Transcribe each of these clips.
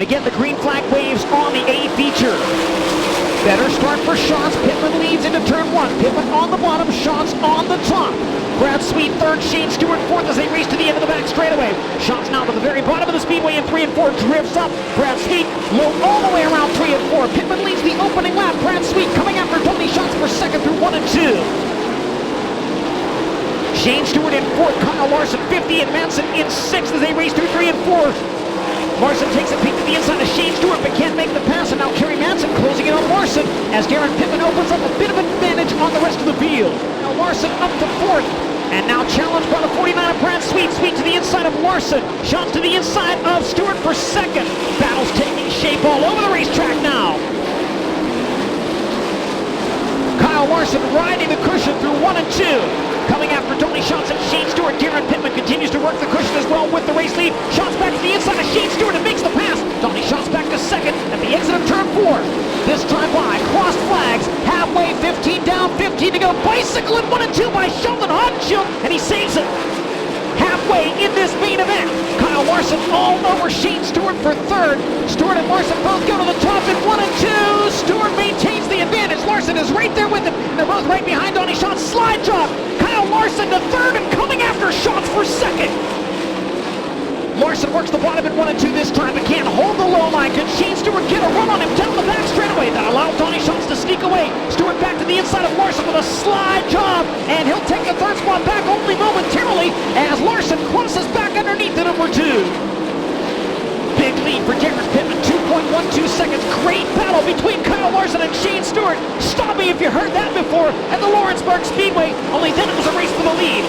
again, the green flag waves on the A feature. Better start for Schatz. Pittman leads into turn 1. Pittman on the bottom, Schatz on the top. Brad Sweet third, Shane Stewart fourth as they race to the end of the back straightaway. Schatz now to the very bottom of the speedway in 3 and 4, drifts up. Brad Sweet low all the way around 3 and 4. Pittman leads the opening lap. Brad Sweet coming after Tony Schatz for second through 1 and 2. Shane Stewart in fourth, Kyle Larson 50, and Manson in sixth as they race through 3 and 4. Larson takes a peek to the inside of Shane Stewart but can't make the pass, and now Kerry Manson closing in on Larson as Darren Pittman opens up a bit of advantage on the rest of the field. Now Larson up to fourth, and now challenged by the 49 of Brad Sweet. Sweet to the inside of Larson, Schatz to the inside of Stewart for second. Battle's taking shape all over the racetrack now. Kyle Larson riding the cushion through 1 and 2. Coming after Tony Schatz and Shane Stewart. Darren Pittman continues to work the cushion as well with the race lead. Schatz back to the inside of Shane Stewart and makes the pass. Tony Schatz back to second at the exit of turn 4. This time by crossed flags. Halfway, 15 down, 15 to go. Bicycle in 1 and 2 by Sheldon Hodenshield, and he saves it. Halfway in this main event, Kyle Larson all over Shane Stewart for third. Stewart and Larson both go to the top in 1 and 2. Stewart maintains the advantage. Larson is right there with him, and they're both right behind Donnie Schatz. Slide job. Kyle Larson to third and coming after Schatz for second. Larson works the bottom in 1 and 2 this time, but can't hold the low line. Can Shane Stewart get a run on him down the back straightaway? That allowed Donnie Schatz to sneak away. Stewart back to the inside of Larson with a slide job, and he'll take the third spot back only momentarily as Larson crosses back underneath the number 2. Big lead for Darren Pittman, 2.12 seconds. Great battle between Kyle Larson and Shane Stewart. Stop me if you heard that before at the Lawrenceburg Speedway, only then it was a race for the lead.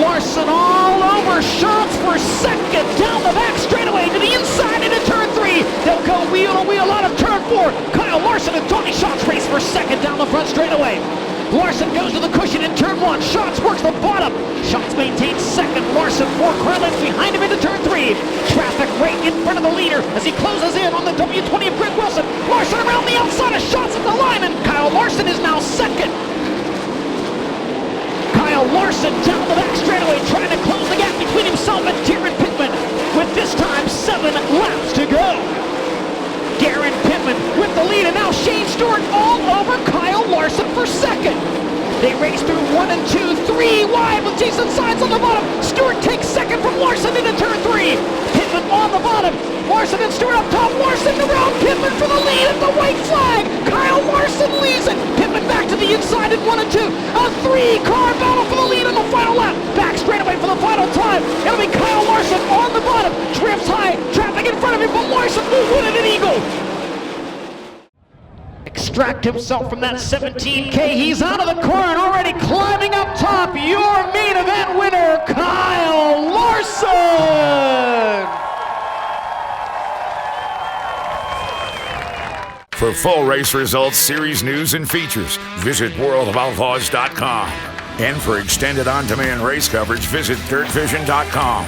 Larson all over Schatz for second down the back straightaway to the inside into turn 3. They'll go wheel to wheel out of turn 4. Kyle Larson and Tony Schatz race for second down the front straightaway. Larson goes to the cushion in turn 1. Schatz works the bottom. Schatz maintains second. Larson 4 car lengths behind him into turn 3. Traffic right in front of the leader as he closes in on the W20 of Greg Wilson. Larson around the outside of Schatz at the line, and Kyle Larson is now second. Kyle Larson down the back straightaway trying to close the gap between himself and Darren Pittman with this time 7 laps to go. Darren Pittman with the lead, and now Shane Stewart all over Kyle Larson for second. They race through 1 and 2, 3 wide with Jason Sides on the bottom. Stewart takes second from Larson into turn 3. Pittman on the bottom. Larson and Stewart up top. Larson around Pittman for the lead at the white flag. Kyle Larson leads it. Pittman back to the inside in 1 and 2. A 3-car battle for the lead on the final lap. Back straightaway for the final time. It'll be Kyle Larson on the bottom. Drifts high. Traffic in front of him, but Larson will win it an eagle. Extract himself from that 17K. He's out of the corner and already climbing up top. Your main event winner, Kyle Larson. For full race results, series news, and features, visit worldofoutlaws.com. And for extended on-demand race coverage, visit dirtvision.com.